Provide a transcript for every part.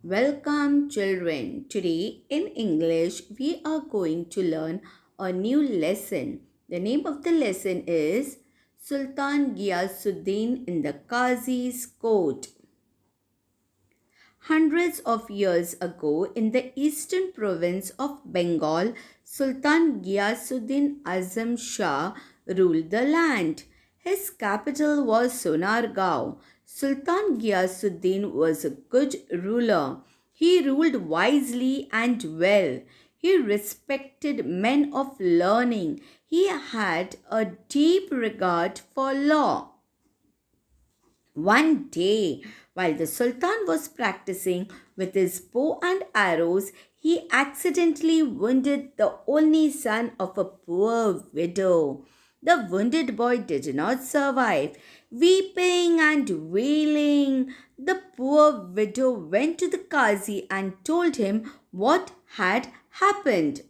Welcome, children. Today in English, we are going to learn a new lesson. The name of the lesson is Sultan Ghiyasuddin in the Qazi's court. Hundreds of years ago, in the eastern province of Bengal, Sultan Ghiyasuddin Azam Shah ruled the land. His capital was Sonargaon. Sultan Ghiyasuddin was a good ruler. He ruled wisely and well. He respected men of learning. He had a deep regard for law. One day, while the Sultan was practicing with his bow and arrows, he accidentally wounded the only son of a poor widow. The wounded boy did not survive. Weeping and wailing, the poor widow went to the Qazi and told him what had happened.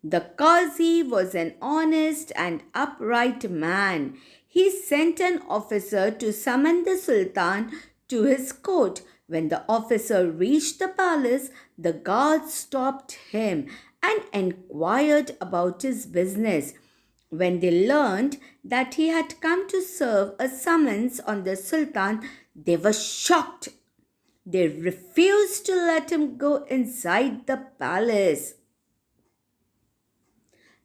The Qazi was an honest and upright man. He sent an officer to summon the Sultan to his court. When the officer reached the palace, the guards stopped him and inquired about his business. When they learned that he had come to serve a summons on the Sultan, they were shocked. They refused to let him go inside the palace.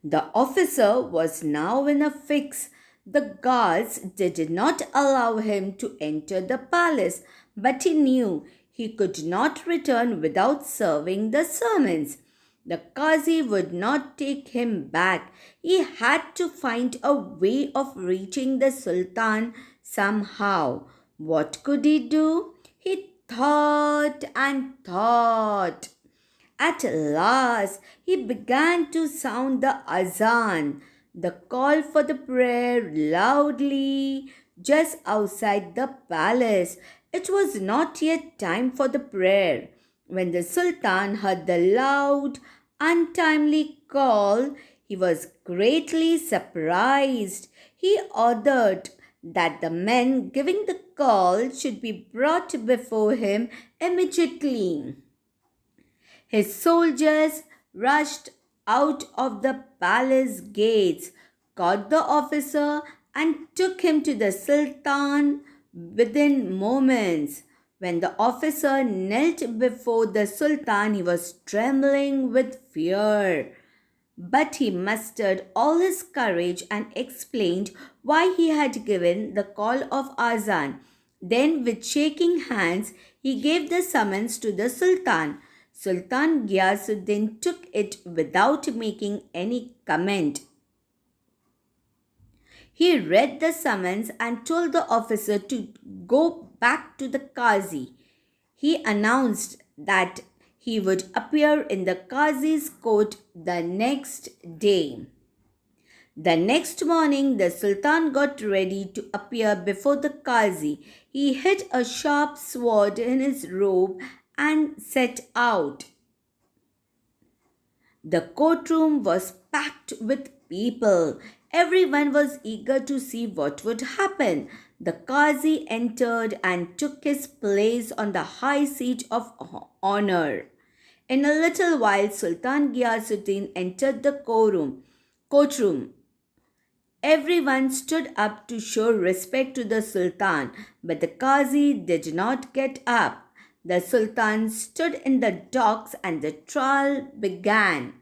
The officer was now in a fix. The guards did not allow him to enter the palace, but he knew he could not return without serving the sermons. The Qazi would not take him back. He had to find a way of reaching the Sultan somehow. What could he do? He thought and thought. At last, he began to sound the azan, the call for the prayer loudly just outside the palace. It was not yet time for the prayer. When the Sultan heard the loud, untimely call, he was greatly surprised. He ordered that the men giving the call should be brought before him immediately. His soldiers rushed out of the palace gates, caught the officer, and took him to the Sultan within moments. When the officer knelt before the Sultan, he was trembling with fear. But he mustered all his courage and explained why he had given the call of Azan. Then, with shaking hands, he gave the summons to the Sultan. Sultan Ghiyasuddin took it without making any comment. He read the summons and told the officer to go back to the Qazi. He announced that he would appear in the Qazi's court the next day. The next morning, the Sultan got ready to appear before the Qazi. He hid a sharp sword in his robe and set out. The courtroom was packed with people. Everyone was eager to see what would happen. The Qazi entered and took his place on the high seat of honor. In a little while, Sultan Ghiyasuddin entered the courtroom. Everyone stood up to show respect to the Sultan, but the Qazi did not get up. The Sultan stood in the docks and the trial began.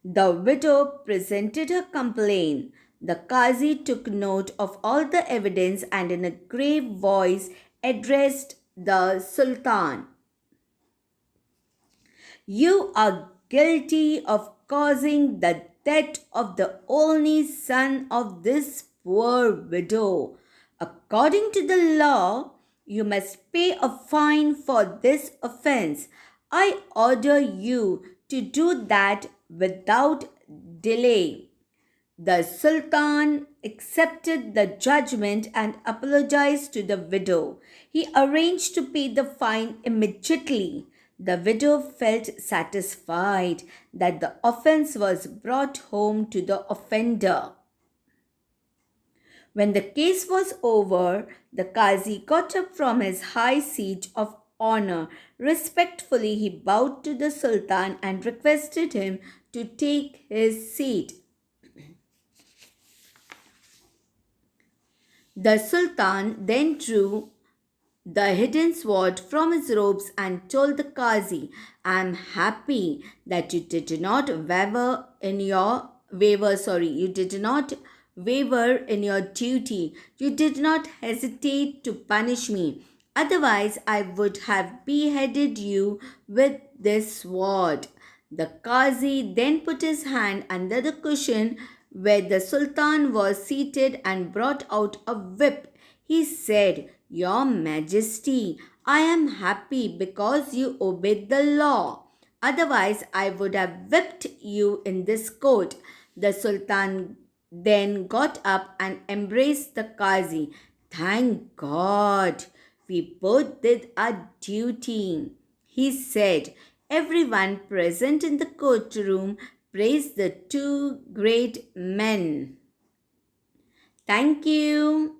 The widow presented her complaint. The Qazi took note of all the evidence and in a grave voice addressed the Sultan. You are guilty of causing the death of the only son of this poor widow. According to the law, you must pay a fine for this offense. I order you to do that without delay. The Sultan accepted the judgment and apologized to the widow. He arranged to pay the fine immediately. The widow felt satisfied that the offense was brought home to the offender. When the case was over, the Qazi got up from his high seat of honor. Respectfully, he bowed to the Sultan and requested him to take his seat. The Sultan then drew the hidden sword from his robes and told the Qazi, I am happy that you did not you did not waver in your duty. You did not hesitate to punish me. Otherwise, I would have beheaded you with this sword. The Qazi then put his hand under the cushion where the Sultan was seated and brought out a whip. He said, Your Majesty, I am happy because you obeyed the law. Otherwise, I would have whipped you in this court. The Sultan then got up and embraced the Qazi. Thank God, we both did our duty, he said. Everyone present in the courtroom praised the two great men. Thank you.